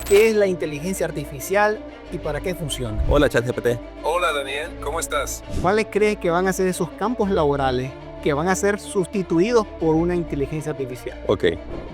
qué es la inteligencia artificial y para qué funciona. Hola, ChatGPT. Hola Daniel, ¿cómo estás? ¿Cuáles crees que van a ser esos campos laborales que van a ser sustituidos por una inteligencia artificial? Ok.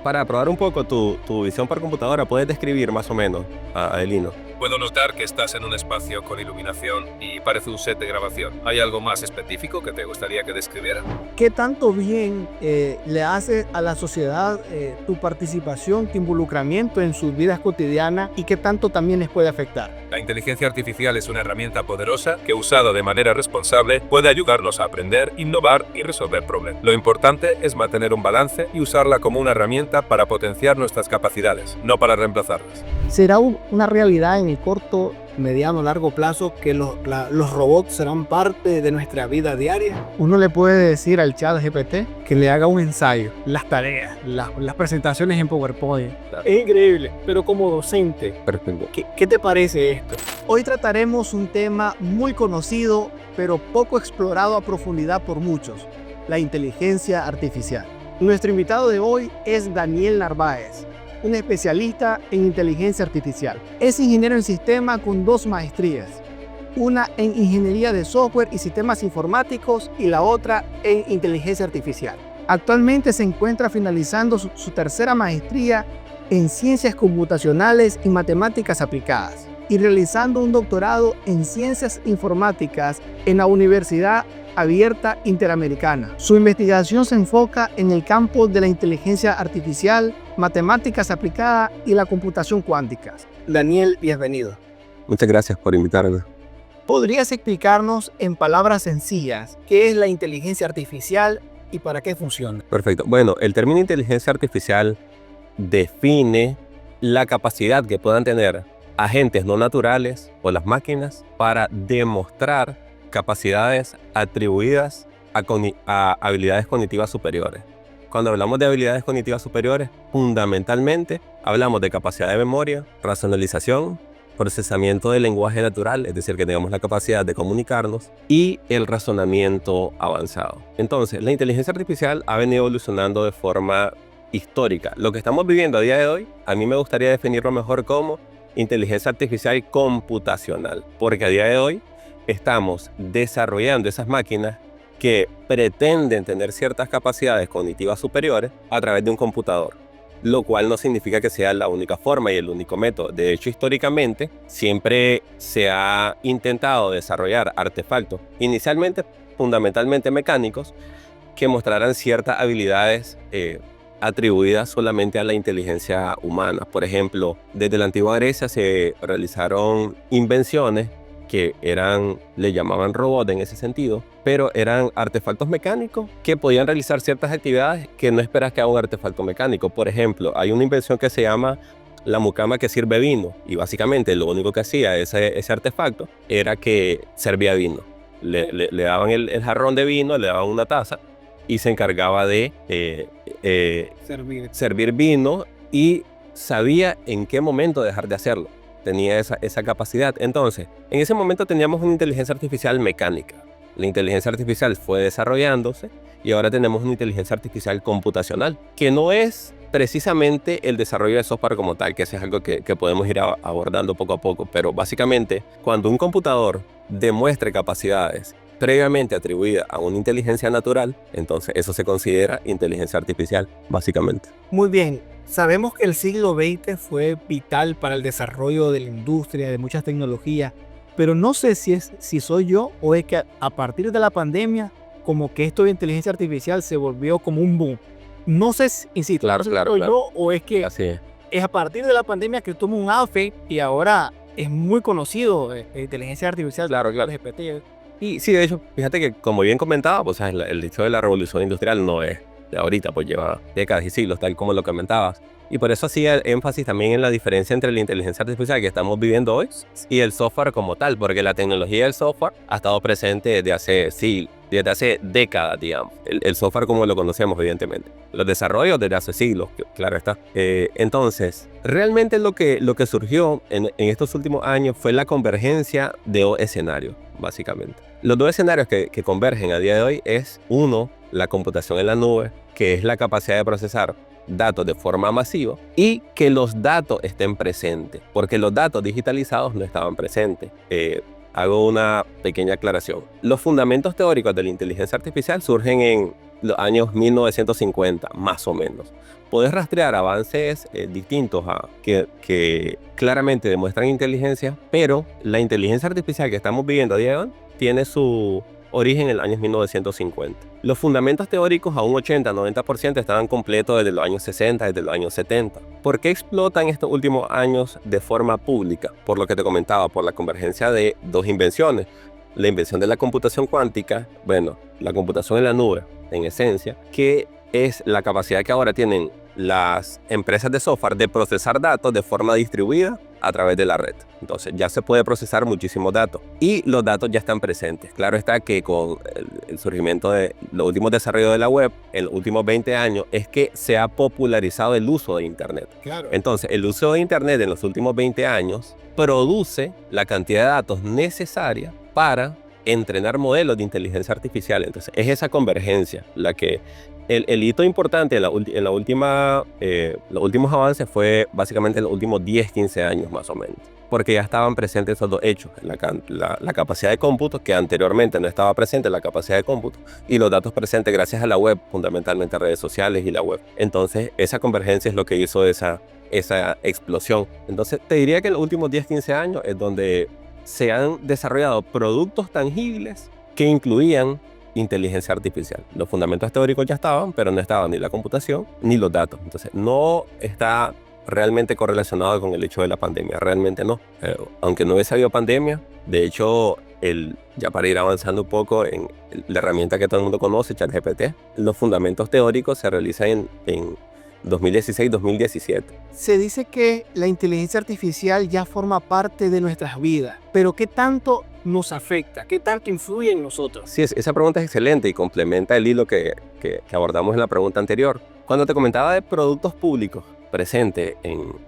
Para probar un poco tu visión por computadora, ¿puedes describir más o menos a Adelino? Puedo notar que estás en un espacio con iluminación y parece un set de grabación. ¿Hay algo más específico que te gustaría que describiera? ¿Qué tanto bien le hace a la sociedad tu participación, tu involucramiento en sus vidas cotidianas y qué tanto también les puede afectar? La inteligencia artificial es una herramienta poderosa que, usada de manera responsable, puede ayudarnos a aprender, innovar y resolver problemas. Lo importante es mantener un balance y usarla como una herramienta para potenciar nuestras capacidades, no para reemplazarlas. ¿Será una realidad en el corto, mediano, largo plazo que los robots serán parte de nuestra vida diaria? Uno le puede decir al chat GPT que le haga un ensayo, las tareas, las presentaciones en PowerPoint. Claro. Es increíble, pero como docente, Perfecto. ¿qué te parece esto? Hoy trataremos un tema muy conocido, pero poco explorado a profundidad por muchos, la inteligencia artificial. Nuestro invitado de hoy es Daniel Narváez, un especialista en inteligencia artificial. Es ingeniero en sistemas con 2 maestrías, una en ingeniería de software y sistemas informáticos y la otra en inteligencia artificial. Actualmente se encuentra finalizando su 3ª maestría en ciencias computacionales y matemáticas aplicadas y realizando un doctorado en ciencias informáticas en la Universidad Abierta Interamericana. Su investigación se enfoca en el campo de la inteligencia artificial, matemáticas aplicadas y la computación cuántica. Daniel, bienvenido. Muchas gracias por invitarme. ¿Podrías explicarnos en palabras sencillas qué es la inteligencia artificial y para qué funciona? Perfecto. Bueno, el término inteligencia artificial define la capacidad que puedan tener agentes no naturales o las máquinas para demostrar capacidades atribuidas a habilidades cognitivas superiores. Cuando hablamos de habilidades cognitivas superiores, fundamentalmente hablamos de capacidad de memoria, racionalización, procesamiento del lenguaje natural, es decir, que tengamos la capacidad de comunicarnos, y el razonamiento avanzado. Entonces, la inteligencia artificial ha venido evolucionando de forma histórica. Lo que estamos viviendo a día de hoy, a mí me gustaría definirlo mejor como inteligencia artificial computacional, porque a día de hoy estamos desarrollando esas máquinas que pretenden tener ciertas capacidades cognitivas superiores a través de un computador, lo cual no significa que sea la única forma y el único método. De hecho, históricamente siempre se ha intentado desarrollar artefactos, inicialmente fundamentalmente mecánicos, que mostraran ciertas habilidades atribuidas solamente a la inteligencia humana. Por ejemplo, desde la antigua Grecia se realizaron invenciones que le llamaban robots en ese sentido, pero eran artefactos mecánicos que podían realizar ciertas actividades que no esperas que haga un artefacto mecánico. Por ejemplo, hay una invención que se llama la mucama que sirve vino, y básicamente lo único que hacía ese artefacto era que servía vino. Le daban el jarrón de vino, le daban una taza y se encargaba de servir vino y sabía en qué momento dejar de hacerlo. Tenía esa capacidad. Entonces, en ese momento teníamos una inteligencia artificial mecánica. La inteligencia artificial fue desarrollándose y ahora tenemos una inteligencia artificial computacional, que no es precisamente el desarrollo de software como tal, que eso es algo que podemos ir abordando poco a poco, pero básicamente cuando un computador demuestre capacidades previamente atribuidas a una inteligencia natural, entonces eso se considera inteligencia artificial, básicamente. Muy bien. Sabemos que el siglo XX fue vital para el desarrollo de la industria, de muchas tecnologías, pero no sé si soy yo o es que a partir de la pandemia, como que esto de inteligencia artificial se volvió como un boom. No sé si insisto, Claro, no sé si claro, soy claro. yo o es que Así es. es a partir de la pandemia que tuvo un auge y ahora es muy conocido la inteligencia artificial. Claro, claro. GPT. Y sí, de hecho, fíjate que como bien comentaba, pues el hecho de la revolución industrial no es de ahorita, pues lleva décadas y siglos, tal como lo comentabas. Y por eso hacía énfasis también en la diferencia entre la inteligencia artificial que estamos viviendo hoy y el software como tal, porque la tecnología del software ha estado presente desde hace décadas, digamos. El software como lo conocemos, evidentemente. Los desarrollos desde hace siglos, claro está. Entonces, realmente lo que surgió en estos últimos años fue la convergencia de 2 escenarios, básicamente. Los 2 escenarios que convergen a día de hoy es, uno, la computación en la nube, que es la capacidad de procesar datos de forma masiva y que los datos estén presentes, porque los datos digitalizados no estaban presentes. Hago una pequeña aclaración. Los fundamentos teóricos de la inteligencia artificial surgen en los años 1950, más o menos. Puedes rastrear avances distintos que claramente demuestran inteligencia, pero la inteligencia artificial que estamos viviendo a día de hoy tiene su origen en el año 1950. Los fundamentos teóricos a un 80-90% estaban completos desde los años 60, desde los años 70. ¿Por qué explotan estos últimos años de forma pública? Por lo que te comentaba, por la convergencia de dos invenciones. La invención de la computación cuántica, bueno, la computación en la nube, en esencia, que es la capacidad que ahora tienen las empresas de software de procesar datos de forma distribuida a través de la red. Entonces ya se puede procesar muchísimos datos y los datos ya están presentes. Claro está que con el surgimiento de los últimos desarrollos de la web en los últimos 20 años es que se ha popularizado el uso de Internet. Claro. Entonces el uso de Internet en los últimos 20 años produce la cantidad de datos necesaria para entrenar modelos de inteligencia artificial. Entonces es esa convergencia la que el hito importante en los últimos avances fue básicamente en los últimos 10-15 años más o menos, porque ya estaban presentes esos dos hechos, la capacidad de cómputo, que anteriormente no estaba presente, la capacidad de cómputo, y los datos presentes gracias a la web, fundamentalmente redes sociales y la web. Entonces esa convergencia es lo que hizo esa explosión. Entonces te diría que en los últimos 10-15 años es donde se han desarrollado productos tangibles que incluían inteligencia artificial. Los fundamentos teóricos ya estaban, pero no estaban ni la computación ni los datos. Entonces, no está realmente correlacionado con el hecho de la pandemia. Realmente no. Aunque no hubiese habido pandemia, de hecho, ya para ir avanzando un poco en la herramienta que todo el mundo conoce, ChatGPT, los fundamentos teóricos se realizan en 2016-2017. Se dice que la inteligencia artificial ya forma parte de nuestras vidas, pero ¿qué tanto nos afecta? ¿Qué tanto influye en nosotros? Sí, esa pregunta es excelente y complementa el hilo que abordamos en la pregunta anterior. Cuando te comentaba de productos públicos presentes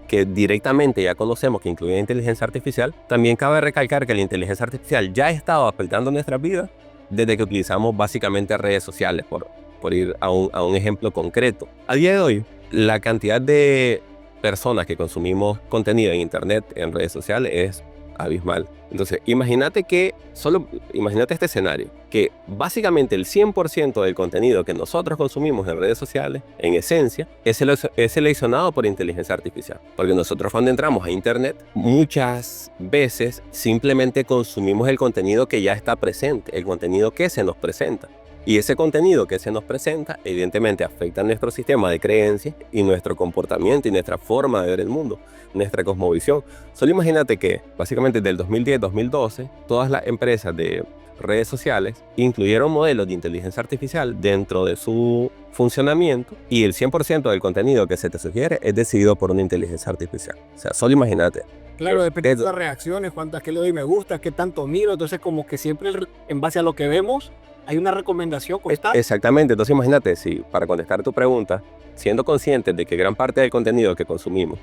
que directamente ya conocemos que incluyen inteligencia artificial, también cabe recalcar que la inteligencia artificial ya ha estado afectando nuestras vidas desde que utilizamos básicamente redes sociales, por ir a un ejemplo concreto. A día de hoy, la cantidad de personas que consumimos contenido en internet, en redes sociales, es abismal. Entonces, imagínate este escenario, que básicamente el 100% del contenido que nosotros consumimos en redes sociales, en esencia, es seleccionado por inteligencia artificial. Porque nosotros cuando entramos a internet, muchas veces simplemente consumimos el contenido que ya está presente, el contenido que se nos presenta. Y ese contenido que se nos presenta, evidentemente afecta a nuestro sistema de creencias y nuestro comportamiento y nuestra forma de ver el mundo, nuestra cosmovisión. Solo imagínate que, básicamente, desde el 2010-2012, todas las empresas de redes sociales incluyeron modelos de inteligencia artificial dentro de su funcionamiento y el 100% del contenido que se te sugiere es decidido por una inteligencia artificial. O sea, solo imagínate. Claro, depende de las reacciones, cuántas que le doy me gusta, qué tanto miro. Entonces, como que siempre en base a lo que vemos, hay una recomendación constante. Exactamente. Entonces, imagínate, si para contestar tu pregunta, siendo conscientes de que gran parte del contenido que consumimos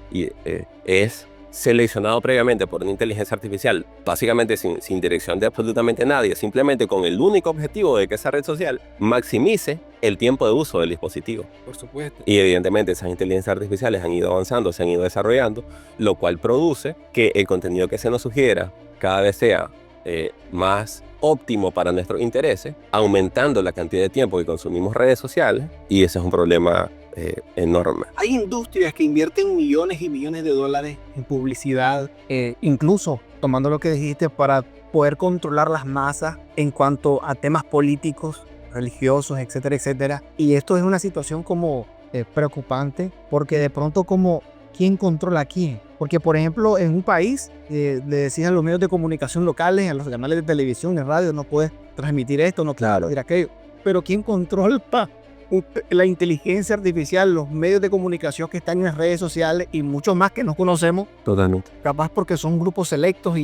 es seleccionado previamente por una inteligencia artificial, básicamente sin dirección de absolutamente nadie, simplemente con el único objetivo de que esa red social maximice el tiempo de uso del dispositivo. Por supuesto. Y evidentemente esas inteligencias artificiales han ido avanzando, se han ido desarrollando, lo cual produce que el contenido que se nos sugiera cada vez sea más óptimo para nuestros intereses, aumentando la cantidad de tiempo que consumimos redes sociales, y ese es un problema enorme. Hay industrias que invierten millones y millones de dólares en publicidad, incluso tomando lo que dijiste para poder controlar las masas en cuanto a temas políticos, religiosos, etcétera, etcétera. Y esto es una situación como preocupante, porque de pronto como ¿quién controla a quién? Porque, por ejemplo, en un país le decían a los medios de comunicación locales, a los canales de televisión, de radio, no puedes transmitir esto, no puedes transmitir aquello. Pero ¿quién controla la inteligencia artificial, los medios de comunicación que están en las redes sociales y muchos más que no conocemos? Totalmente. Capaz porque son grupos selectos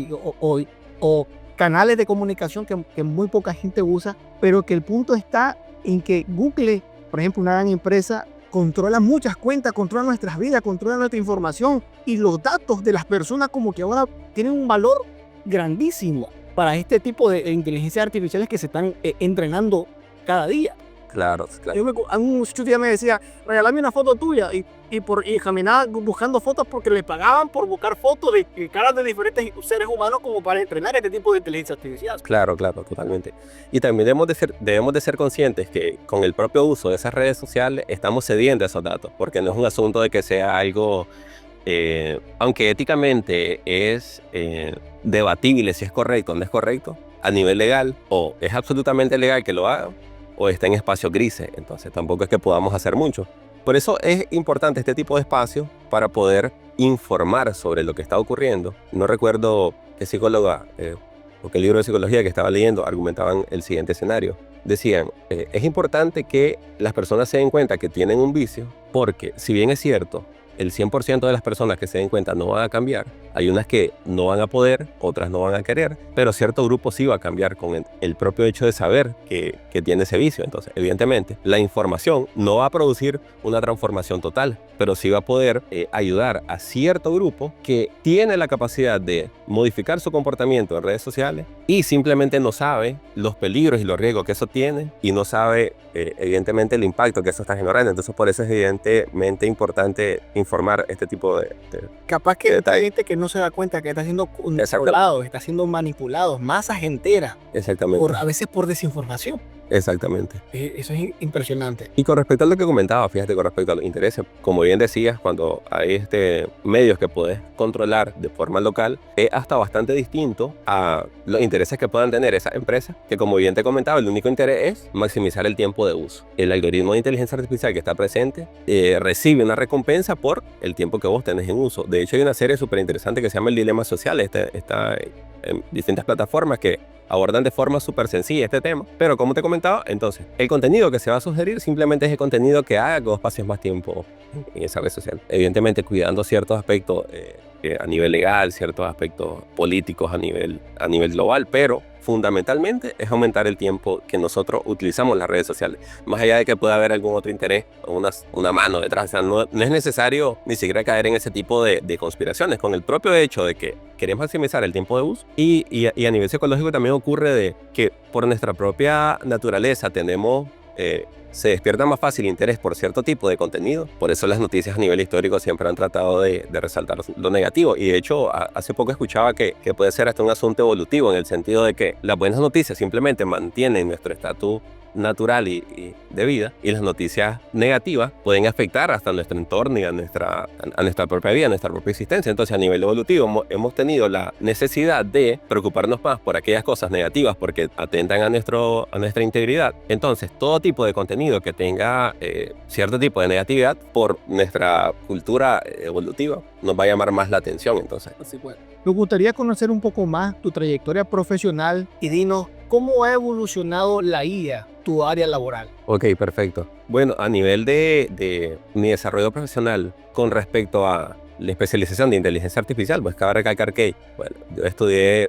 o canales de comunicación que muy poca gente usa, pero que el punto está en que Google, por ejemplo, una gran empresa, controla muchas cuentas, controla nuestras vidas, controla nuestra información, y los datos de las personas como que ahora tienen un valor grandísimo para este tipo de inteligencias artificiales que se están entrenando cada día. Claro, claro. A un muchacho ya me decía, regálame una foto tuya. Y caminaba buscando fotos porque le pagaban por buscar fotos de caras de diferentes seres humanos como para entrenar este tipo de inteligencia artificial. Claro, claro, totalmente. Y también debemos de ser conscientes que con el propio uso de esas redes sociales estamos cediendo a esos datos, porque no es un asunto de que sea algo, aunque éticamente es debatible si es correcto o no es correcto, a nivel legal, o es absolutamente legal que lo hagan, o está en espacios grises, entonces tampoco es que podamos hacer mucho. Por eso es importante este tipo de espacio para poder informar sobre lo que está ocurriendo. No recuerdo qué psicóloga o qué libro de psicología que estaba leyendo argumentaban el siguiente escenario. Decían, es importante que las personas se den cuenta que tienen un vicio, porque si bien es cierto, el 100% de las personas que se den cuenta no van a cambiar. Hay unas que no van a poder, otras no van a querer, pero cierto grupo sí va a cambiar con el propio hecho de saber que tiene ese vicio. Entonces, evidentemente, la información no va a producir una transformación total, pero sí va a poder ayudar a cierto grupo que tiene la capacidad de modificar su comportamiento en redes sociales y simplemente no sabe los peligros y los riesgos que eso tiene y no sabe, evidentemente, el impacto que eso está generando. Entonces, por eso es evidentemente importante informar este tipo de Capaz que hay gente que no se da cuenta que está siendo controlado, está siendo manipulado, masas enteras, Exactamente. a veces por desinformación. Exactamente. Eso es impresionante. Y con respecto a lo que comentaba, fíjate, con respecto a los intereses, como bien decías, cuando hay medios que puedes controlar de forma local, es hasta bastante distinto a los intereses que puedan tener esas empresas, que como bien te comentaba, el único interés es maximizar el tiempo de uso. El algoritmo de inteligencia artificial que está presente recibe una recompensa por el tiempo que vos tenés en uso. De hecho, hay una serie súper interesante que se llama El Dilema Social, está en distintas plataformas que abordan de forma súper sencilla este tema, pero como te comentaba, entonces, el contenido que se va a sugerir simplemente es el contenido que haga que vos pases más tiempo en esa red social. Evidentemente, cuidando ciertos aspectos a nivel legal, ciertos aspectos políticos a nivel global, pero fundamentalmente es aumentar el tiempo que nosotros utilizamos las redes sociales. Más allá de que pueda haber algún otro interés o una mano detrás, o sea, no es necesario ni siquiera caer en ese tipo de conspiraciones. Con el propio hecho de que queremos maximizar el tiempo de uso y a nivel psicológico también ocurre de que por nuestra propia naturaleza se despierta más fácil interés por cierto tipo de contenido. Por eso las noticias a nivel histórico siempre han tratado de resaltar lo negativo. Y de hecho, hace poco escuchaba que puede ser hasta un asunto evolutivo, en el sentido de que las buenas noticias simplemente mantienen nuestro estatus natural y de vida, y las noticias negativas pueden afectar hasta nuestro entorno y a nuestra propia vida, a nuestra propia existencia. Entonces, a nivel evolutivo hemos tenido la necesidad de preocuparnos más por aquellas cosas negativas porque atentan a nuestra integridad. Entonces, todo tipo de contenido que tenga cierto tipo de negatividad, por nuestra cultura evolutiva, nos va a llamar más la atención. Entonces, Me gustaría conocer un poco más tu trayectoria profesional y dinos cómo ha evolucionado la IA, tu área laboral. Ok, perfecto. Bueno, a nivel de mi desarrollo profesional con respecto a la especialización de inteligencia artificial, pues cabe recalcar que, bueno, yo estudié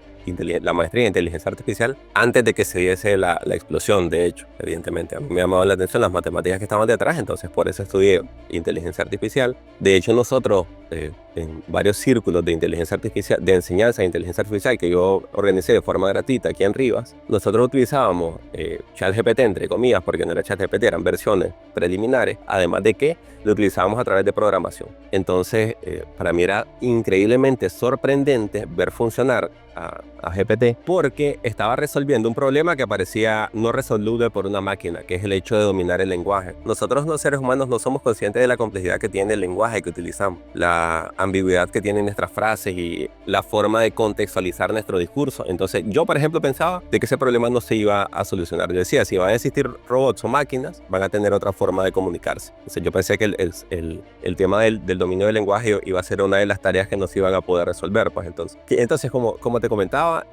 la maestría en inteligencia artificial antes de que se diese la explosión. De hecho, evidentemente, a mí me llamaban la atención las matemáticas que estaban detrás, entonces por eso estudié inteligencia artificial. De hecho, nosotros, en varios círculos de inteligencia artificial, de enseñanza de inteligencia artificial que yo organicé de forma gratuita aquí en Rivas, nosotros utilizábamos ChatGPT, entre comillas, porque no era ChatGPT, eran versiones preliminares, además de que lo utilizábamos a través de programación. Entonces, para mí era increíblemente sorprendente ver funcionar a GPT, porque estaba resolviendo un problema que parecía no resoluble por una máquina, que es el hecho de dominar el lenguaje. Nosotros los seres humanos no somos conscientes de la complejidad que tiene el lenguaje que utilizamos, la ambigüedad que tienen nuestras frases y la forma de contextualizar nuestro discurso. Entonces yo, por ejemplo, pensaba de que ese problema no se iba a solucionar. Yo decía, si van a existir robots o máquinas, van a tener otra forma de comunicarse. Entonces yo pensé que el tema del dominio del lenguaje iba a ser una de las tareas que nos iban a poder resolver. Pues entonces como te comentaba,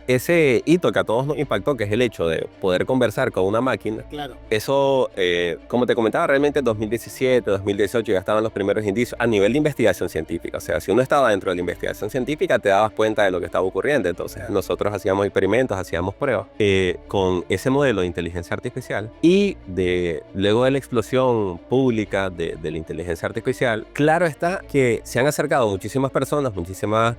ese hito que a todos nos impactó, que es el hecho de poder conversar con una máquina, Claro. eso, como te comentaba, realmente en 2017, 2018 ya estaban los primeros indicios a nivel de investigación científica. O sea, si uno estaba dentro de la investigación científica, te dabas cuenta de lo que estaba ocurriendo. Entonces nosotros hacíamos experimentos, hacíamos pruebas con ese modelo de inteligencia artificial, y luego de la explosión pública de la inteligencia artificial, claro está que se han acercado muchísimas personas, muchísimas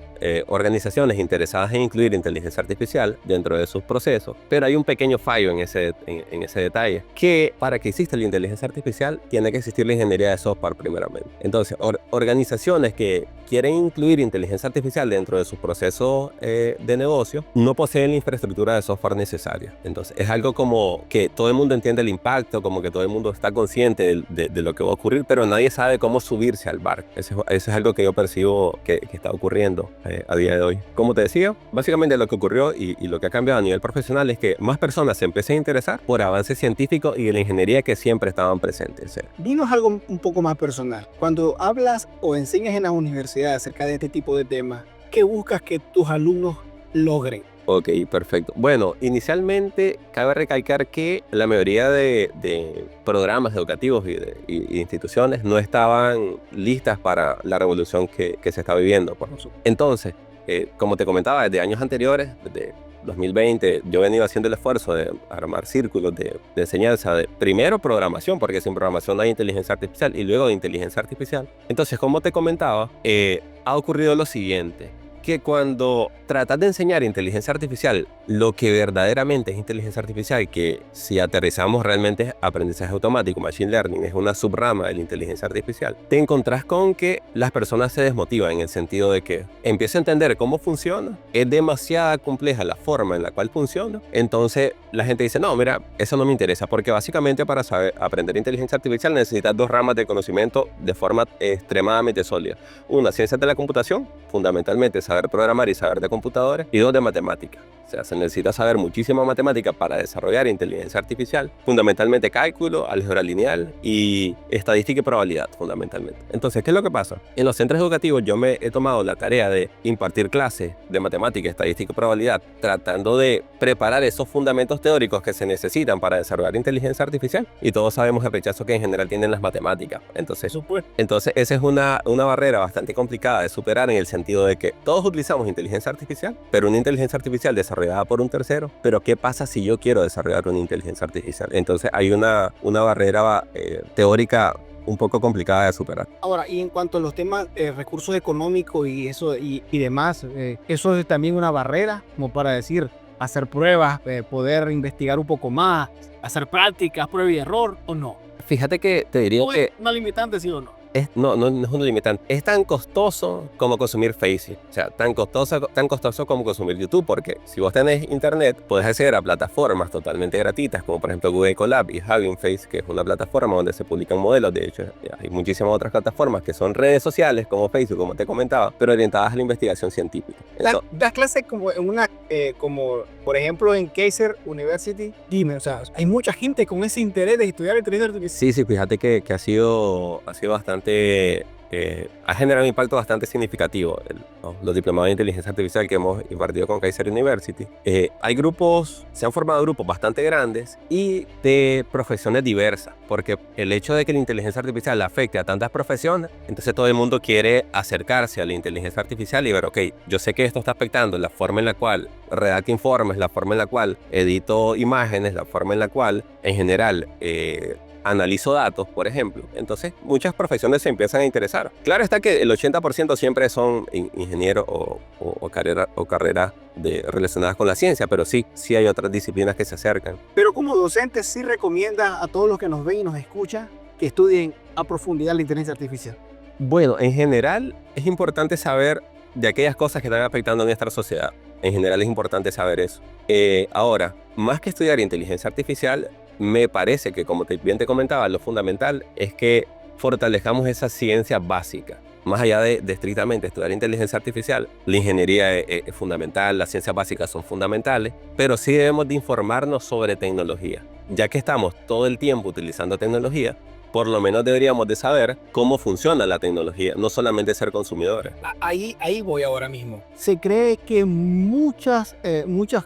organizaciones interesadas en incluir incluir inteligencia artificial dentro de sus procesos, pero hay un pequeño fallo en ese detalle, que para que exista la inteligencia artificial tiene que existir la ingeniería de software primeramente. Entonces, organizaciones que quieren incluir inteligencia artificial dentro de sus procesos de negocio no poseen la infraestructura de software necesaria. Entonces, es algo como que todo el mundo entiende el impacto, como que todo el mundo está consciente de lo que va a ocurrir, pero nadie sabe cómo subirse al barco. Eso es algo que yo percibo que está ocurriendo a día de hoy. Como te decía, básicamente lo que ocurrió y lo que ha cambiado a nivel profesional es que más personas se empiezan a interesar por avances científicos y de la ingeniería que siempre estaban presentes. Dinos algo un poco más personal. Cuando hablas o enseñas en las universidades acerca de este tipo de temas, ¿qué buscas que tus alumnos logren? Ok, perfecto. Bueno, inicialmente cabe recalcar que la mayoría de programas educativos y instituciones no estaban listas para la revolución que se está viviendo. Entonces, como te comentaba, desde años anteriores, desde 2020, yo he venido haciendo el esfuerzo de armar círculos de enseñanza de primero programación, porque sin programación no hay inteligencia artificial, y luego de inteligencia artificial. Entonces, como te comentaba, ha ocurrido lo siguiente, que cuando tratas de enseñar inteligencia artificial, lo que verdaderamente es inteligencia artificial, que si aterrizamos realmente es aprendizaje automático, machine learning, es una subrama de la inteligencia artificial, te encontrás con que las personas se desmotivan en el sentido de que empieza a entender cómo funciona, es demasiado compleja la forma en la cual funciona, entonces la gente dice, no, mira, eso no me interesa, porque básicamente para saber aprender inteligencia artificial necesitas dos ramas de conocimiento de forma extremadamente sólida. Una, ciencias de la computación, fundamentalmente saber programar y saber de computadores, y dos, de matemática. O sea, se necesita saber muchísima matemática para desarrollar inteligencia artificial, fundamentalmente cálculo, álgebra lineal y estadística y probabilidad, fundamentalmente. Entonces, ¿qué es lo que pasa? En los centros educativos yo me he tomado la tarea de impartir clases de matemática, estadística y probabilidad, tratando de preparar esos fundamentos teóricos que se necesitan para desarrollar inteligencia artificial, y todos sabemos el rechazo que en general tienen las matemáticas. Entonces esa es una barrera bastante complicada de superar, en el sentido de que todos utilizamos inteligencia artificial, pero una inteligencia artificial desarrollada por un tercero. Pero ¿qué pasa si yo quiero desarrollar una inteligencia artificial? Entonces hay una barrera teórica un poco complicada de superar. Ahora, y en cuanto a los temas recursos económicos y eso y demás, eso es también una barrera, como para decir, hacer pruebas, poder investigar un poco más, hacer prácticas, prueba y error, ¿o no? Fíjate que te diría ¿O es una limitante, sí o no? No es un limitante. Es tan costoso como consumir Facebook. O sea, tan costoso como consumir YouTube, porque si vos tenés internet, podés acceder a plataformas totalmente gratuitas, como por ejemplo Google Colab y Hugging Face, que es una plataforma donde se publican modelos. De hecho, hay muchísimas otras plataformas que son redes sociales, como Facebook, como te comentaba, pero orientadas a la investigación científica. Das clases como en una, como por ejemplo en Kaiser University. Dime, o sea, hay mucha gente con ese interés de estudiar inteligencia artificial. Sí, fíjate que ha sido bastante, ha generado un impacto bastante significativo. Los diplomados de inteligencia artificial que hemos impartido con Kaiser University, se han formado grupos bastante grandes y de profesiones diversas, porque el hecho de que la inteligencia artificial afecte a tantas profesiones, entonces todo el mundo quiere acercarse a la inteligencia artificial y ver, ok, yo sé que esto está afectando la forma en la cual redacto informes, la forma en la cual edito imágenes, la forma en la cual en general analizo datos, por ejemplo. Entonces, muchas profesiones se empiezan a interesar. Claro está que el 80% siempre son ingenieros o carreras relacionadas con la ciencia, pero sí hay otras disciplinas que se acercan. Pero como docente, sí recomienda a todos los que nos ven y nos escuchan que estudien a profundidad la inteligencia artificial. Bueno, en general es importante saber de aquellas cosas que están afectando a nuestra sociedad. En general es importante saber eso. Ahora, más que estudiar inteligencia artificial, me parece que, como bien te comentaba, lo fundamental es que fortalezcamos esa ciencia básica. Más allá de estrictamente estudiar inteligencia artificial, la ingeniería es fundamental, las ciencias básicas son fundamentales, pero sí debemos de informarnos sobre tecnología. Ya que estamos todo el tiempo utilizando tecnología, por lo menos deberíamos de saber cómo funciona la tecnología, no solamente ser consumidores. Ahí voy ahora mismo. Se cree que muchos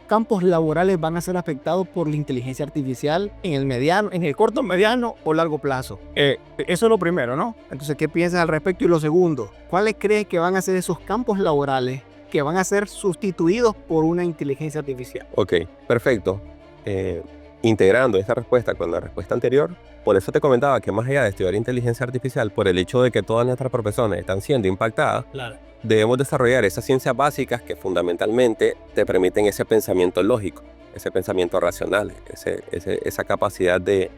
campos laborales van a ser afectados por la inteligencia artificial en el corto, mediano o largo plazo. Eso es lo primero, ¿no? Entonces, ¿qué piensas al respecto? Y lo segundo, ¿cuáles crees que van a ser esos campos laborales que van a ser sustituidos por una inteligencia artificial? Ok, perfecto. Integrando esta respuesta con la respuesta anterior, por eso te comentaba que más allá de estudiar inteligencia artificial, por el hecho de que todas nuestras profesiones están siendo impactadas, claro, debemos desarrollar esas ciencias básicas que fundamentalmente te permiten ese pensamiento lógico, ese pensamiento racional, esa capacidad de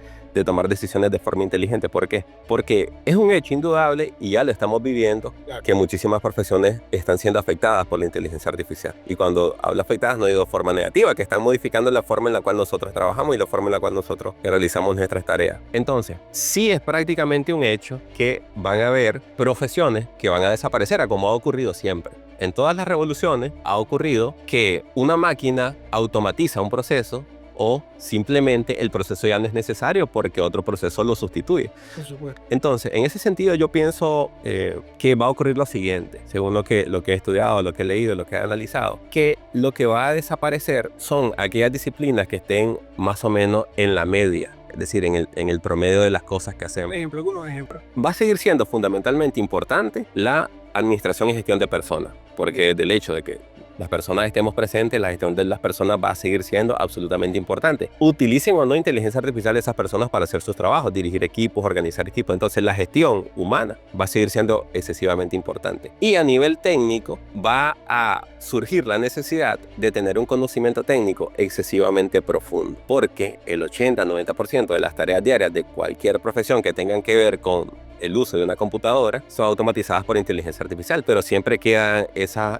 tomar decisiones de forma inteligente. ¿Por qué? Porque es un hecho indudable y ya lo estamos viviendo, que muchísimas profesiones están siendo afectadas por la inteligencia artificial. Y cuando hablo afectadas no digo de forma negativa, que están modificando la forma en la cual nosotros trabajamos y la forma en la cual nosotros realizamos nuestras tareas. Entonces, sí es prácticamente un hecho que van a haber profesiones que van a desaparecer, a como ha ocurrido siempre. En todas las revoluciones ha ocurrido que una máquina automatiza un proceso o simplemente el proceso ya no es necesario porque otro proceso lo sustituye. Por supuesto. Entonces, en ese sentido yo pienso que va a ocurrir lo siguiente, según lo que he estudiado, lo que he leído, lo que he analizado, que lo que va a desaparecer son aquellas disciplinas que estén más o menos en la media, es decir, en el promedio de las cosas que hacemos. ¿Algunos ejemplos? Va a seguir siendo fundamentalmente importante la administración y gestión de personas, porque del hecho de que las personas estemos presentes, la gestión de las personas va a seguir siendo absolutamente importante. Utilicen o no inteligencia artificial esas personas para hacer sus trabajos, dirigir equipos, organizar equipos. Entonces la gestión humana va a seguir siendo excesivamente importante. Y a nivel técnico va a surgir la necesidad de tener un conocimiento técnico excesivamente profundo, porque el 80-90% de las tareas diarias de cualquier profesión que tengan que ver con el uso de una computadora son automatizadas por inteligencia artificial, pero siempre quedan esas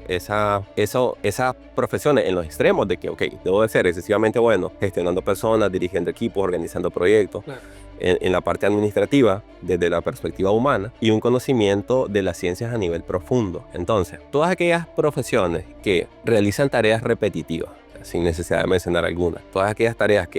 profesiones en los extremos de que, ok, debo de ser excesivamente bueno gestionando personas, dirigiendo equipos, organizando proyectos, Claro. en la parte administrativa, desde la perspectiva humana, y un conocimiento de las ciencias a nivel profundo. Entonces, todas aquellas profesiones que realizan tareas repetitivas, sin necesidad de mencionar alguna. Todas aquellas tareas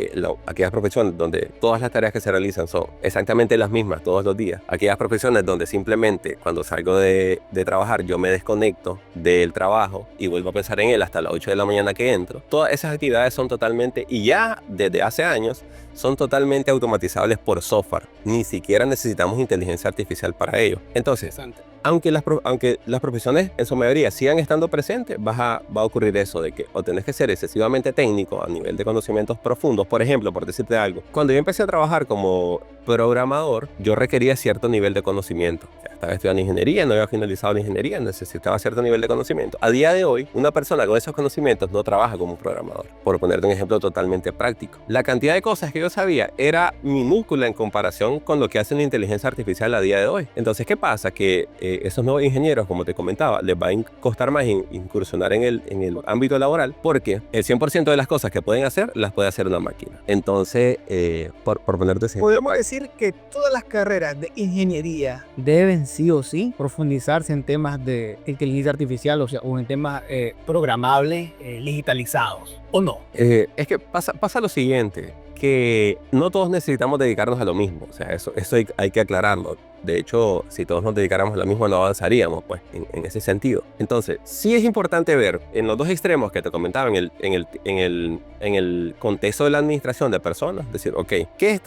aquellas profesiones donde todas las tareas que se realizan son exactamente las mismas todos los días. Aquellas profesiones donde simplemente cuando salgo de trabajar yo me desconecto del trabajo y vuelvo a pensar en él hasta las 8 de la mañana que entro. Todas esas actividades son totalmente, y ya desde hace años, son totalmente automatizables por software. Ni siquiera necesitamos inteligencia artificial para ello. Entonces, aunque las profesiones en su mayoría sigan estando presentes, va a ocurrir eso de que o tenés que ser excesivamente técnico a nivel de conocimientos profundos. Por ejemplo, por decirte algo, cuando yo empecé a trabajar como programador, yo requería cierto nivel de conocimiento. Estaba estudiando ingeniería, no había finalizado la ingeniería, necesitaba cierto nivel de conocimiento. A día de hoy, una persona con esos conocimientos no trabaja como programador, por ponerte un ejemplo totalmente práctico. La cantidad de cosas que yo sabía era minúscula en comparación con lo que hace la inteligencia artificial a día de hoy. Entonces, ¿qué pasa? Que esos nuevos ingenieros, como te comentaba, les va a costar más incursionar en el ámbito laboral, porque el 100% de las cosas que pueden hacer, las puede hacer una máquina. Entonces, por ponerte ejemplo, Podemos decir que todas las carreras de ingeniería deben sí o sí profundizarse en temas de inteligencia artificial, o sea, o en temas programables, digitalizados, ¿o no? es que pasa lo siguiente, que no todos necesitamos dedicarnos a lo mismo. O sea, eso hay que aclararlo. De hecho, si todos nos dedicáramos a lo mismo, no avanzaríamos, pues, en ese sentido. Entonces, sí es importante ver en los dos extremos que te comentaba, en el contexto de la administración de personas, decir, ok, ¿qué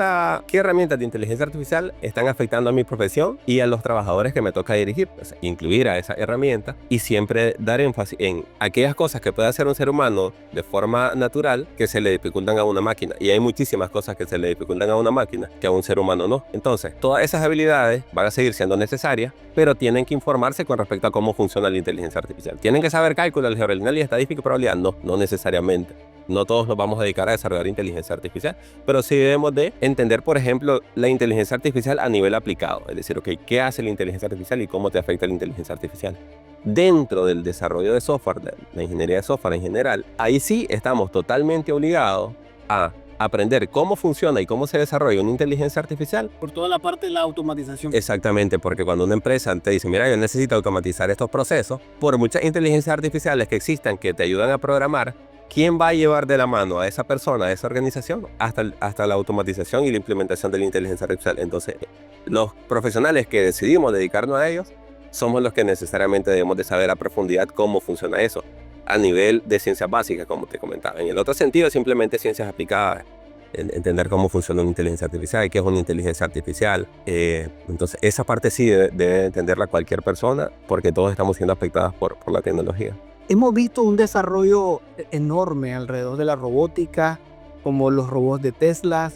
herramientas de inteligencia artificial están afectando a mi profesión y a los trabajadores que me toca dirigir? O sea, incluir a esa herramienta y siempre dar énfasis en aquellas cosas que puede hacer un ser humano de forma natural que se le dificultan a una máquina. Y hay muchísimas cosas que se le dificultan a una máquina que a un ser humano no. Entonces, todas esas habilidades van a seguir siendo necesarias, pero tienen que informarse con respecto a cómo funciona la inteligencia artificial. ¿Tienen que saber cálculo, álgebra lineal y estadística y probabilidad? No necesariamente. No todos nos vamos a dedicar a desarrollar inteligencia artificial, pero sí debemos de entender, por ejemplo, la inteligencia artificial a nivel aplicado. Es decir, ok, ¿qué hace la inteligencia artificial y cómo te afecta la inteligencia artificial? Dentro del desarrollo de software, de la ingeniería de software en general, ahí sí estamos totalmente obligados a aprender cómo funciona y cómo se desarrolla una inteligencia artificial. Por toda la parte de la automatización. Exactamente, porque cuando una empresa te dice, mira, yo necesito automatizar estos procesos, por muchas inteligencias artificiales que existan que te ayudan a programar, ¿quién va a llevar de la mano a esa persona, a esa organización, hasta la automatización y la implementación de la inteligencia artificial? Entonces, los profesionales que decidimos dedicarnos a ellos, somos los que necesariamente debemos de saber a profundidad cómo funciona eso, a nivel de ciencias básicas, como te comentaba. En el otro sentido, simplemente ciencias aplicadas, entender cómo funciona una inteligencia artificial y qué es una inteligencia artificial. Entonces, esa parte sí debe entenderla cualquier persona, porque todos estamos siendo afectados por la tecnología. Hemos visto un desarrollo enorme alrededor de la robótica, como los robots de Tesla,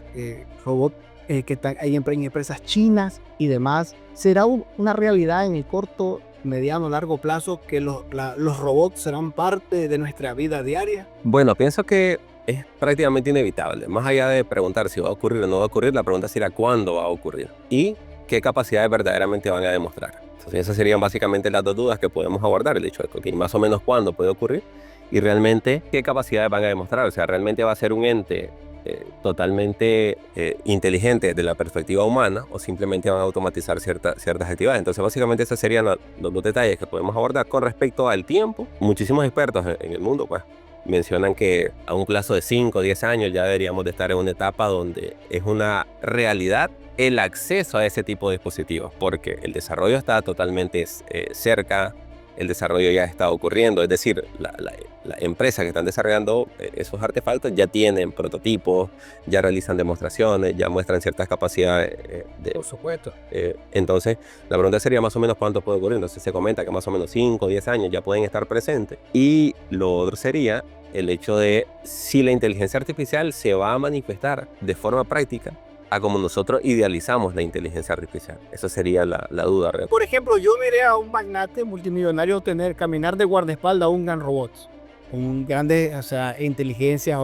robots que están ahí en empresas chinas y demás. ¿Será una realidad en el corto, mediano o largo plazo que los robots serán parte de nuestra vida diaria? Bueno, pienso que es prácticamente inevitable. Más allá de preguntar si va a ocurrir o no va a ocurrir, la pregunta sería cuándo va a ocurrir y qué capacidades verdaderamente van a demostrar. Entonces esas serían básicamente las dos dudas que podemos abordar. El hecho de que más o menos cuándo puede ocurrir y realmente qué capacidades van a demostrar. O sea, realmente va a ser un ente totalmente inteligente desde la perspectiva humana o simplemente van a automatizar ciertas actividades. Entonces básicamente esos serían los dos detalles que podemos abordar. Con respecto al tiempo, muchísimos expertos en el mundo pues mencionan que a un plazo de 5 o 10 años ya deberíamos de estar en una etapa donde es una realidad el acceso a ese tipo de dispositivos, porque el desarrollo está totalmente cerca, el desarrollo ya está ocurriendo, es decir, la empresa que están desarrollando esos artefactos ya tienen prototipos, ya realizan demostraciones, ya muestran ciertas capacidades. Por supuesto. Entonces, la pregunta sería más o menos cuánto puede ocurrir. Entonces se comenta que más o menos 5 o 10 años ya pueden estar presentes. Y lo otro sería el hecho de si la inteligencia artificial se va a manifestar de forma práctica a como nosotros idealizamos la inteligencia artificial. Esa sería la duda real. Por ejemplo, yo miré a un magnate multimillonario caminar de guardaespaldas a un gran robot, con grandes, inteligencias,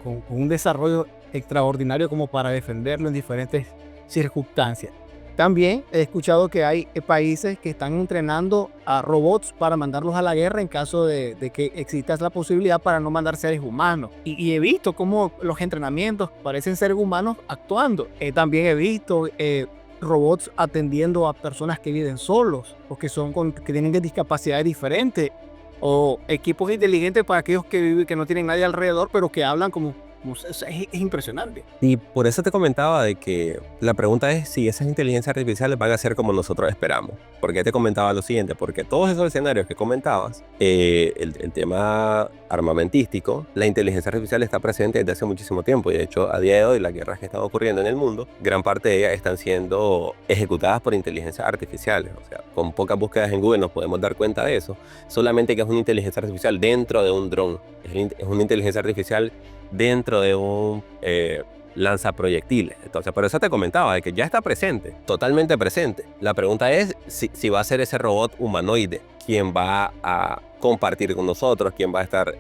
con un desarrollo extraordinario como para defenderlo en diferentes circunstancias. También he escuchado que hay países que están entrenando a robots para mandarlos a la guerra en caso de que exista la posibilidad para no mandar seres humanos. Y he visto cómo los entrenamientos parecen seres humanos actuando. También he visto robots atendiendo a personas que viven solos o que tienen discapacidades diferentes. O equipos inteligentes para aquellos que no tienen nadie alrededor, pero que hablan como es impresionante. Y por eso te comentaba de que la pregunta es si esas inteligencias artificiales van a ser como nosotros esperamos. ¿Por qué te comentaba lo siguiente? Porque todos esos escenarios que comentabas, el tema armamentístico, la inteligencia artificial está presente desde hace muchísimo tiempo. Y de hecho, a día de hoy, las guerras que están ocurriendo en el mundo, gran parte de ellas están siendo ejecutadas por inteligencias artificiales. O sea, con pocas búsquedas en Google nos podemos dar cuenta de eso. Solamente que es una inteligencia artificial dentro de un dron. Es una inteligencia artificial dentro de un lanzaproyectiles. Entonces, por eso te comentaba de que ya está presente, totalmente presente. La pregunta es si va a ser ese robot humanoide quien va a compartir con nosotros, quien va a estar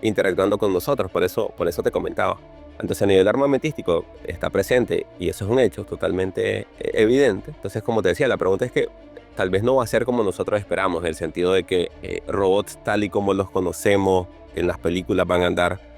interactuando con nosotros. Por eso te comentaba. Entonces, a nivel armamentístico está presente y eso es un hecho totalmente evidente. Entonces, como te decía, la pregunta es que tal vez no va a ser como nosotros esperamos, en el sentido de que robots tal y como los conocemos en las películas van a andar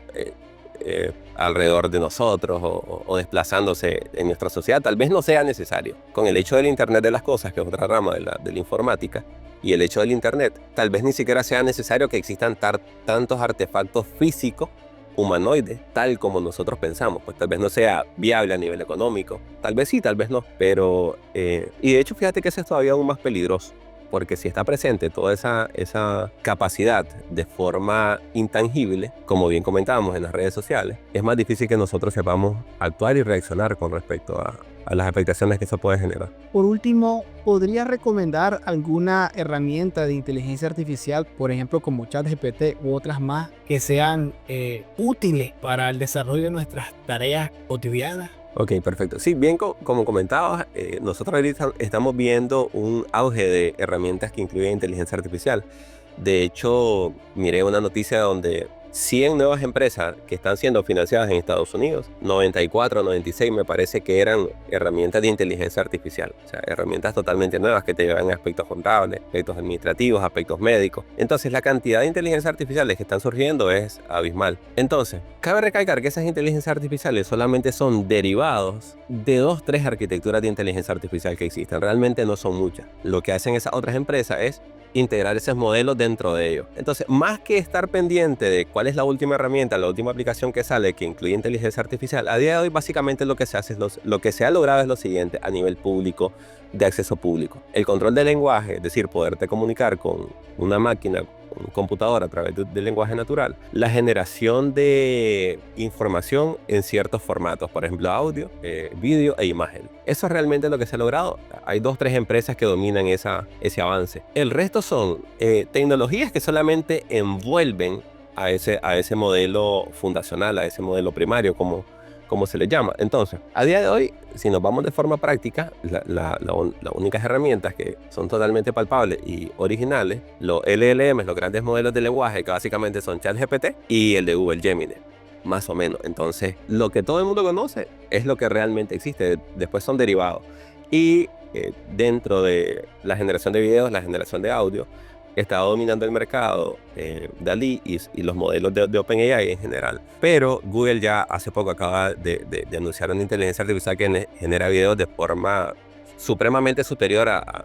alrededor de nosotros o desplazándose en nuestra sociedad. Tal vez no sea necesario. Con el hecho del Internet de las cosas, que es otra rama de la informática, y el hecho del Internet, tal vez ni siquiera sea necesario que existan tantos artefactos físicos humanoides, tal como nosotros pensamos. Pues tal vez no sea viable a nivel económico. Tal vez sí, tal vez no. Pero, y de hecho, fíjate que eso es todavía aún más peligroso. Porque si está presente toda esa capacidad de forma intangible, como bien comentábamos en las redes sociales, es más difícil que nosotros sepamos actuar y reaccionar con respecto a las expectaciones que eso puede generar. Por último, ¿podría recomendar alguna herramienta de inteligencia artificial, por ejemplo como ChatGPT u otras más, que sean útiles para el desarrollo de nuestras tareas cotidianas? Ok, perfecto. Sí, bien, como comentabas, nosotros ahorita estamos viendo un auge de herramientas que incluyen inteligencia artificial. De hecho, miré una noticia donde 100 nuevas empresas que están siendo financiadas en Estados Unidos, 94, 96 me parece que eran herramientas de inteligencia artificial. O sea, herramientas totalmente nuevas que te llevan a aspectos contables, aspectos administrativos, aspectos médicos. Entonces, la cantidad de inteligencias artificiales que están surgiendo es abismal. Entonces, cabe recalcar que esas inteligencias artificiales solamente son derivados de 2-3 arquitecturas de inteligencia artificial que existen. Realmente no son muchas. Lo que hacen esas otras empresas es integrar esos modelos dentro de ellos. Entonces, más que estar pendiente de cuál es la última herramienta, la última aplicación que sale que incluye inteligencia artificial, a día de hoy básicamente lo que se hace es lo que se ha logrado es lo siguiente a nivel público, de acceso público. El control del lenguaje, es decir, poderte comunicar con una máquina, un computador a través del lenguaje natural, la generación de información en ciertos formatos, por ejemplo audio, vídeo e imagen. Eso es realmente lo que se ha logrado. Hay 2-3 empresas que dominan ese avance. El resto son tecnologías que solamente envuelven a ese modelo fundacional, a ese modelo primario, como como se les llama. Entonces, a día de hoy, si nos vamos de forma práctica, las únicas herramientas que son totalmente palpables y originales, los LLM, los grandes modelos de lenguaje, que básicamente son ChatGPT y el de Google Gemini, más o menos. Entonces, lo que todo el mundo conoce es lo que realmente existe. Después son derivados. Y dentro de la generación de videos, la generación de audio, está dominando el mercado DALL-E y los modelos de OpenAI en general. Pero Google ya hace poco acaba de anunciar una inteligencia artificial que genera videos de forma supremamente superior a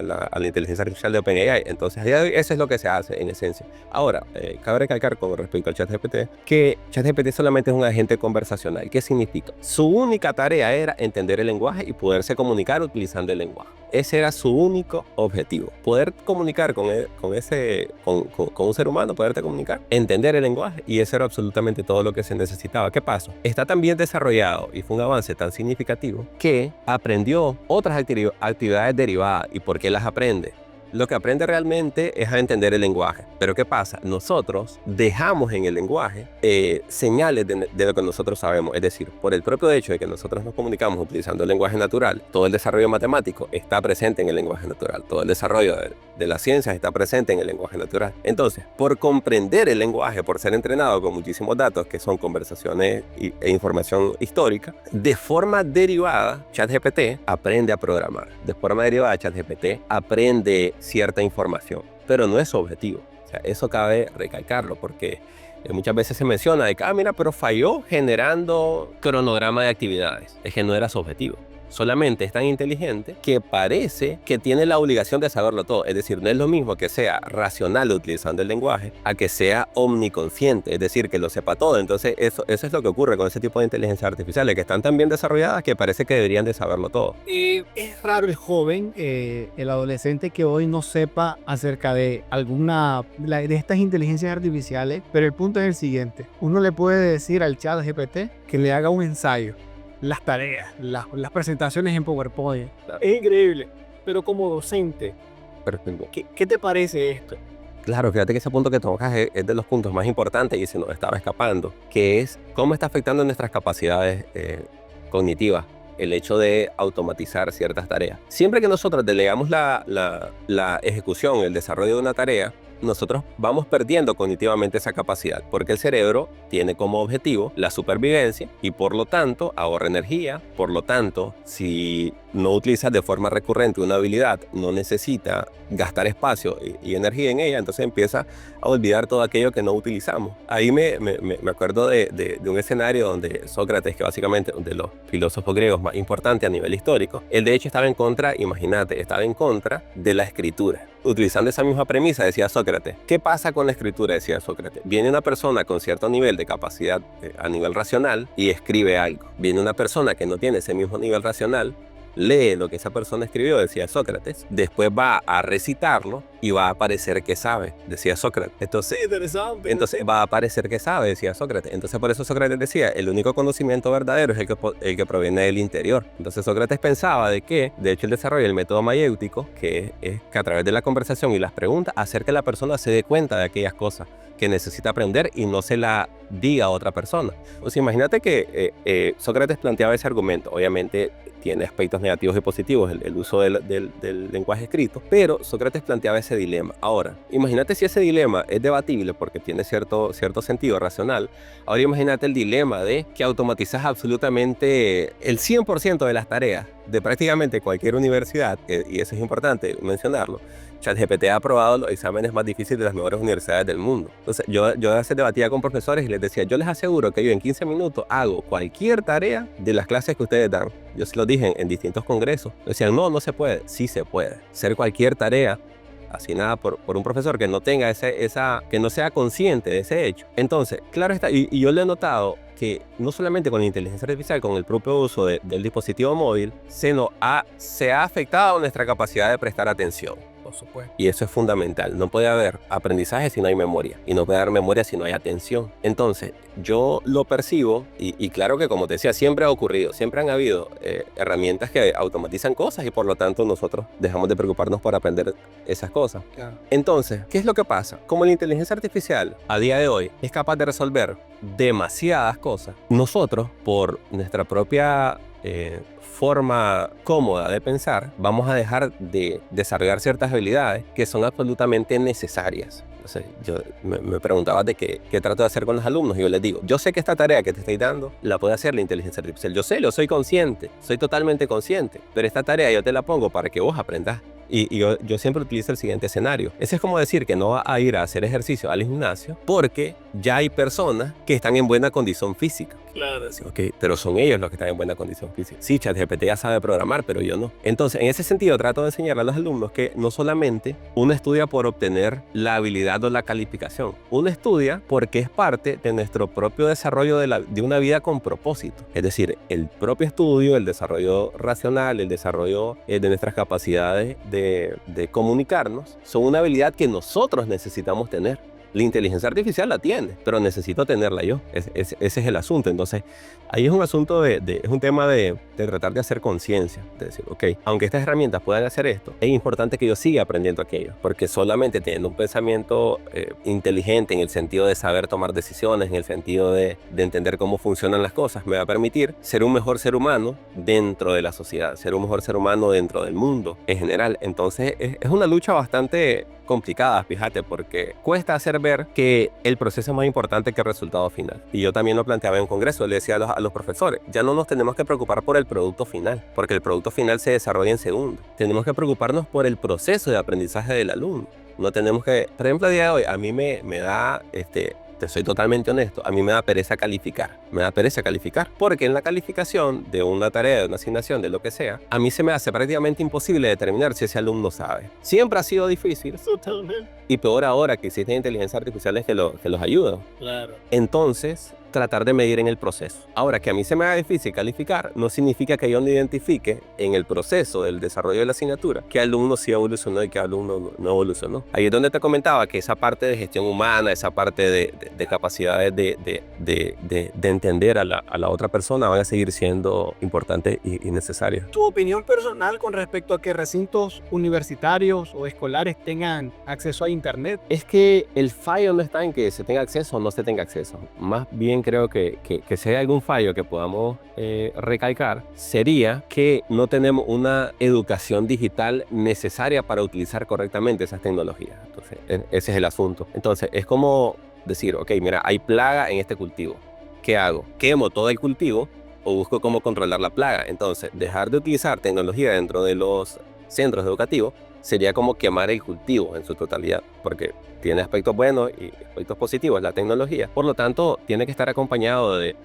la inteligencia artificial de OpenAI. Entonces, a día de hoy, eso es lo que se hace en esencia. Ahora, cabe recalcar con respecto al ChatGPT que ChatGPT solamente es un agente conversacional. ¿Qué significa? Su única tarea era entender el lenguaje y poderse comunicar utilizando el lenguaje. Ese era su único objetivo. Poder comunicar con un ser humano, poderte comunicar, entender el lenguaje, y eso era absolutamente todo lo que se necesitaba. ¿Qué pasó? Está tan bien desarrollado y fue un avance tan significativo que aprendió otras actividades derivadas. ¿Y por qué las aprende? Lo que aprende realmente es a entender el lenguaje. Pero ¿qué pasa? Nosotros dejamos en el lenguaje señales de lo que nosotros sabemos. Es decir, por el propio hecho de que nosotros nos comunicamos utilizando el lenguaje natural, todo el desarrollo matemático está presente en el lenguaje natural. Todo el desarrollo de las ciencias está presente en el lenguaje natural. Entonces, por comprender el lenguaje, por ser entrenado con muchísimos datos que son conversaciones e información histórica, de forma derivada, ChatGPT aprende a programar. De forma derivada, ChatGPT aprende cierta información, pero no es su objetivo. O sea, eso cabe recalcarlo porque muchas veces se menciona de que, mira, pero falló generando cronograma de actividades. Es que no era su objetivo. Solamente es tan inteligente que parece que tiene la obligación de saberlo todo. Es decir, no es lo mismo que sea racional utilizando el lenguaje a que sea omniconsciente, es decir, que lo sepa todo. Entonces, eso es lo que ocurre con ese tipo de inteligencias artificiales, que están tan bien desarrolladas que parece que deberían de saberlo todo. Es raro el joven, el adolescente que hoy no sepa acerca de de estas inteligencias artificiales, pero el punto es el siguiente. Uno le puede decir al ChatGPT que le haga un ensayo. Las tareas, las presentaciones en PowerPoint. Claro. Es increíble, pero como docente, Perfecto. ¿qué te parece esto? Claro, fíjate que ese punto que tocas es de los puntos más importantes y se nos estaba escapando, que es cómo está afectando nuestras capacidades cognitivas el hecho de automatizar ciertas tareas. Siempre que nosotros delegamos la ejecución, el desarrollo de una tarea, nosotros vamos perdiendo cognitivamente esa capacidad, porque el cerebro tiene como objetivo la supervivencia y por lo tanto ahorra energía. Por lo tanto, si no utilizas de forma recurrente una habilidad, no necesita gastar espacio y energía en ella, entonces empieza a olvidar todo aquello que no utilizamos. Ahí me acuerdo de un escenario donde Sócrates, que básicamente uno de los filósofos griegos más importantes a nivel histórico, él de hecho estaba en contra, imagínate, estaba en contra de la escritura. Utilizando esa misma premisa, decía Sócrates, ¿qué pasa con la escritura? Decía Sócrates. Viene una persona con cierto nivel de capacidad a nivel racional y escribe algo. Viene una persona que no tiene ese mismo nivel racional, lee lo que esa persona escribió, decía Sócrates, después va a recitarlo y va a parecer que sabe, decía Sócrates. Entonces, interesante. Entonces va a parecer que sabe, decía Sócrates. Entonces por eso Sócrates decía, el único conocimiento verdadero es el que proviene del interior. Entonces Sócrates pensaba de que, de hecho, el desarrollo del método mayéutico, que es que a través de la conversación y las preguntas, hacer que la persona se dé cuenta de aquellas cosas que necesita aprender y no se la diga a otra persona. Pues imagínate que Sócrates planteaba ese argumento. Obviamente tiene aspectos negativos y positivos el uso del lenguaje escrito, pero Sócrates planteaba ese dilema. Ahora, imagínate si ese dilema es debatible porque tiene cierto sentido racional. Ahora imagínate el dilema de que automatizas absolutamente el 100% de las tareas de prácticamente cualquier universidad, y eso es importante mencionarlo. ChatGPT ha aprobado los exámenes más difíciles de las mejores universidades del mundo. Entonces, yo a veces debatía con profesores y les decía, yo les aseguro que yo en 15 minutos hago cualquier tarea de las clases que ustedes dan. Yo se lo dije en distintos congresos. Decían, no se puede. Sí se puede. Hacer cualquier tarea asignada por un profesor que no tenga que no sea consciente de ese hecho. Entonces, claro está, y yo le he notado que no solamente con la inteligencia artificial, con el propio uso del dispositivo móvil, se ha afectado nuestra capacidad de prestar atención. Por supuesto. Y eso es fundamental. No puede haber aprendizaje si no hay memoria. Y no puede haber memoria si no hay atención. Entonces, yo lo percibo y claro que, como te decía, siempre ha ocurrido. Siempre han habido herramientas que automatizan cosas y por lo tanto nosotros dejamos de preocuparnos por aprender esas cosas. Claro. Entonces, ¿qué es lo que pasa? Como la inteligencia artificial a día de hoy es capaz de resolver demasiadas cosas, nosotros, por nuestra propia forma cómoda de pensar, vamos a dejar de desarrollar ciertas habilidades que son absolutamente necesarias. Entonces, yo me preguntaba de qué trato de hacer con los alumnos y yo les digo, yo sé que esta tarea que te estoy dando la puede hacer la inteligencia artificial. Yo sé, lo soy consciente, soy totalmente consciente, pero esta tarea yo te la pongo para que vos aprendas. Y yo siempre utilizo el siguiente escenario. Ese es como decir que no va a ir a hacer ejercicio al gimnasio porque ya hay personas que están en buena condición física. Claro, sí. Ok, pero son ellos los que están en buena condición física. Sí, ChatGPT ya sabe programar, pero yo no. Entonces, en ese sentido, trato de enseñarle a los alumnos que no solamente uno estudia por obtener la habilidad o la calificación. Uno estudia porque es parte de nuestro propio desarrollo de una vida con propósito. Es decir, el propio estudio, el desarrollo racional, el desarrollo de nuestras capacidades de comunicarnos, son una habilidad que nosotros necesitamos tener. La inteligencia artificial la tiene, pero necesito tenerla yo. Ese es el asunto. Entonces, ahí es un asunto es un tema de tratar de hacer conciencia, de decir, ok, aunque estas herramientas puedan hacer esto, es importante que yo siga aprendiendo aquello, porque solamente teniendo un pensamiento inteligente en el sentido de saber tomar decisiones, en el sentido de entender cómo funcionan las cosas, me va a permitir ser un mejor ser humano dentro de la sociedad, ser un mejor ser humano dentro del mundo en general. Entonces, es una lucha bastante complicada, fíjate, porque cuesta hacer ver que el proceso es más importante que el resultado final. Y yo también lo planteaba en un congreso, le decía a los profesores, ya no nos tenemos que preocupar por el producto final, porque el producto final se desarrolla en segundos. Tenemos que preocuparnos por el proceso de aprendizaje del alumno. No tenemos que, por ejemplo, a día de hoy, a mí me da, te soy totalmente honesto, a mí me da pereza calificar. Me da pereza calificar. Porque en la calificación de una tarea, de una asignación, de lo que sea, a mí se me hace prácticamente imposible determinar si ese alumno sabe. Siempre ha sido difícil. Totalmente. Y peor ahora que existen inteligencias artificiales que los ayudan. Claro. Entonces, tratar de medir en el proceso. Ahora, que a mí se me haga difícil calificar, no significa que yo no identifique en el proceso del desarrollo de la asignatura qué alumno sí evolucionó y qué alumno no evolucionó. Ahí es donde te comentaba que esa parte de gestión humana, esa parte de capacidades de entender a la otra persona van a seguir siendo importantes y necesarias. ¿Tu opinión personal con respecto a que recintos universitarios o escolares tengan acceso a Internet? Es que el fallo no está en que se tenga acceso o no se tenga acceso. Más bien creo que si hay algún fallo que podamos recalcar, sería que no tenemos una educación digital necesaria para utilizar correctamente esas tecnologías. Entonces, ese es el asunto. Entonces, es como decir, ok, mira, hay plaga en este cultivo. ¿Qué hago? ¿Quemo todo el cultivo o busco cómo controlar la plaga? Entonces, dejar de utilizar tecnología dentro de los centros educativos sería como quemar el cultivo en su totalidad, porque tiene aspectos buenos y aspectos positivos la tecnología. Por lo tanto, tiene que estar acompañado de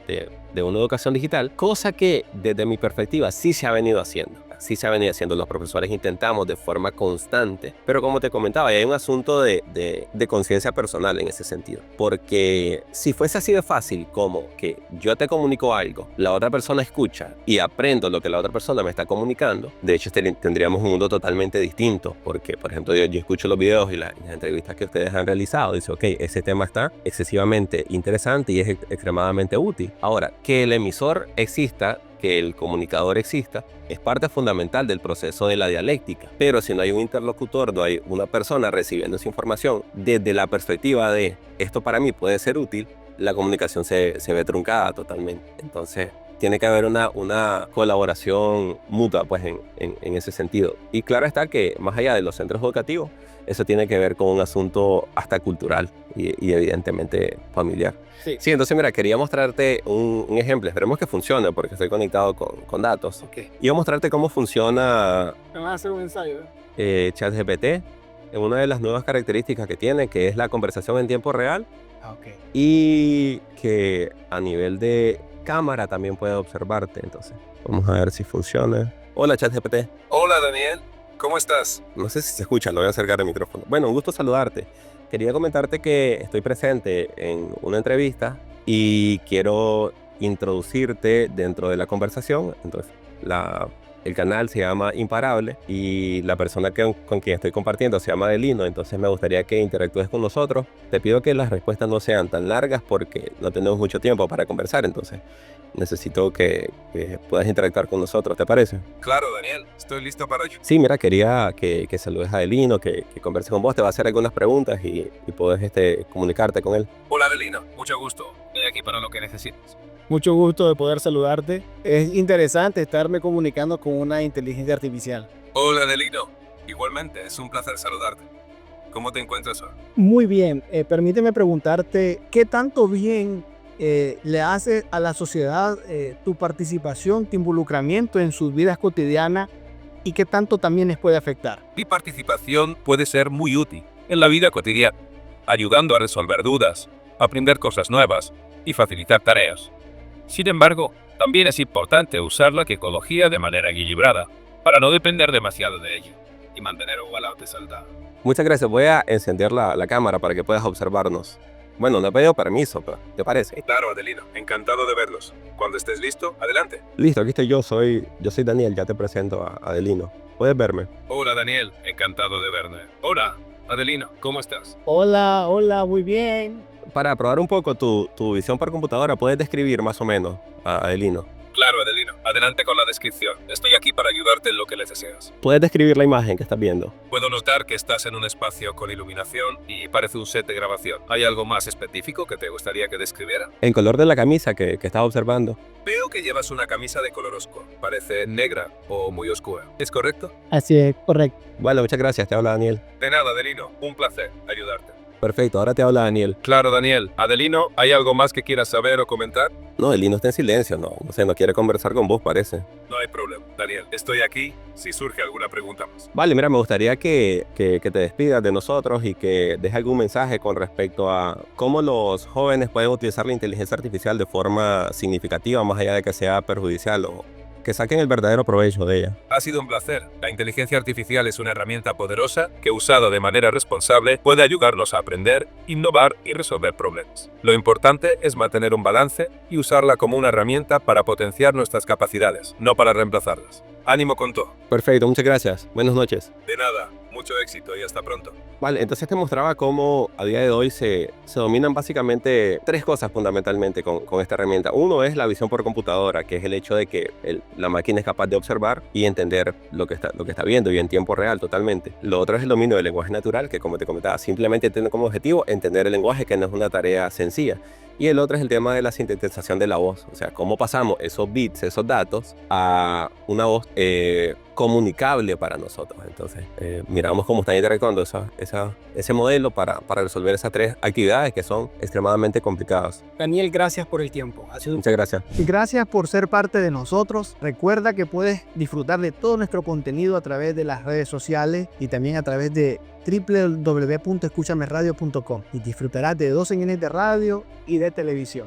una educación digital, cosa que desde mi perspectiva sí se ha venido haciendo. Sí se ha venido haciendo, los profesores intentamos de forma constante, pero como te comentaba, hay un asunto de conciencia personal en ese sentido, porque si fuese así de fácil como que yo te comunico algo, la otra persona escucha y aprendo lo que la otra persona me está comunicando, de hecho tendríamos un mundo totalmente distinto, porque por ejemplo yo escucho los videos y las entrevistas que ustedes han realizado, dice, ok, ese tema está excesivamente interesante y es extremadamente útil. Ahora, que el emisor exista, que el comunicador exista, es parte fundamental del proceso de la dialéctica. Pero si no hay un interlocutor, no hay una persona recibiendo esa información desde la perspectiva de esto para mí puede ser útil, la comunicación se ve truncada totalmente. Entonces, tiene que haber una colaboración mutua pues, en ese sentido. Y claro está que más allá de los centros educativos, eso tiene que ver con un asunto hasta cultural y evidentemente familiar. Sí, entonces mira, quería mostrarte un ejemplo. Esperemos que funcione porque estoy conectado con datos. Okay. Y voy a mostrarte cómo funciona Me vas a hacer un ensayo. ChatGPT. Una de las nuevas características que tiene, que es la conversación en tiempo real. Okay. Y que a nivel de cámara también puede observarte. Entonces, vamos a ver si funciona. Hola, ChatGPT. Hola, Daniel. ¿Cómo estás? No sé si se escucha, lo voy a acercar el micrófono. Bueno, un gusto saludarte. Quería comentarte que estoy presente en una entrevista y quiero introducirte dentro de la conversación. Entonces, la El canal se llama Imparable y la persona con quien estoy compartiendo se llama Adelino, entonces me gustaría que interactúes con nosotros. Te pido que las respuestas no sean tan largas porque no tenemos mucho tiempo para conversar, entonces necesito que puedas interactuar con nosotros, ¿te parece? Claro, Daniel, estoy listo para ello. Sí, mira, quería que saludes a Adelino, que converses con vos, te va a hacer algunas preguntas y puedes comunicarte con él. Hola, Adelino, mucho gusto. Estoy aquí para lo que necesites. Mucho gusto de poder saludarte. Es interesante estarme comunicando con una inteligencia artificial. Hola, Adelino. Igualmente, es un placer saludarte. ¿Cómo te encuentras hoy? Muy bien, permíteme preguntarte, ¿qué tanto bien le hace a la sociedad tu participación, tu involucramiento en sus vidas cotidianas y qué tanto también les puede afectar? Mi participación puede ser muy útil en la vida cotidiana, ayudando a resolver dudas, aprender cosas nuevas y facilitar tareas. Sin embargo, también es importante usar la tecnología de manera equilibrada para no depender demasiado de ella y mantener un balance saludable. Muchas gracias, voy a encender la cámara para que puedas observarnos. Bueno, no he pedido permiso, pero ¿te parece? Claro, Adelino, encantado de verlos. Cuando estés listo, adelante. Listo, aquí estoy yo soy Daniel, ya te presento a Adelino. Puedes verme. Hola, Daniel, encantado de verte. Hola, Adelino, ¿cómo estás? Hola, muy bien. Para probar un poco tu visión por computadora, ¿puedes describir más o menos a Adelino? Claro, Adelino, adelante con la descripción. Estoy aquí para ayudarte en lo que deseas. ¿Puedes describir la imagen que estás viendo? Puedo notar que estás en un espacio con iluminación y parece un set de grabación. ¿Hay algo más específico que te gustaría que describiera? El color de la camisa que estás observando. Veo que llevas una camisa de color oscuro. Parece negra o muy oscura. ¿Es correcto? Así es, correcto. Bueno, muchas gracias, te habla Daniel. De nada, Adelino. Un placer ayudarte. Perfecto, ahora te habla Daniel. Claro, Daniel. Adelino, ¿hay algo más que quieras saber o comentar? No, Adelino está en silencio, no sé, no quiere conversar con vos, parece. No hay problema, Daniel. Estoy aquí si surge alguna pregunta más. Vale, mira, me gustaría que te despidas de nosotros y que dejes algún mensaje con respecto a cómo los jóvenes pueden utilizar la inteligencia artificial de forma significativa, más allá de que sea perjudicial o que saquen el verdadero provecho de ella. Ha sido un placer. La inteligencia artificial es una herramienta poderosa que, usada de manera responsable, puede ayudarnos a aprender, innovar y resolver problemas. Lo importante es mantener un balance y usarla como una herramienta para potenciar nuestras capacidades, no para reemplazarlas. Ánimo con todo. Perfecto, muchas gracias. Buenas noches. De nada, mucho éxito y hasta pronto. Vale, entonces te mostraba cómo a día de hoy se dominan básicamente tres cosas fundamentalmente con esta herramienta. Uno es la visión por computadora, que es el hecho de que la máquina es capaz de observar y entender lo que está viendo y en tiempo real totalmente. Lo otro es el dominio del lenguaje natural, que como te comentaba, simplemente tiene como objetivo entender el lenguaje, que no es una tarea sencilla. Y el otro es el tema de la sintetización de la voz, o sea, cómo pasamos esos bits, esos datos, a una voz comunicable para nosotros. Entonces, miramos cómo están interactuando ese modelo para resolver esas tres actividades que son extremadamente complicadas. Daniel, gracias por el tiempo. Muchas gracias. Gracias por ser parte de nosotros. Recuerda que puedes disfrutar de todo nuestro contenido a través de las redes sociales y también a través de www.escuchameradio.com y disfrutarás de 2 señales de radio y de televisión.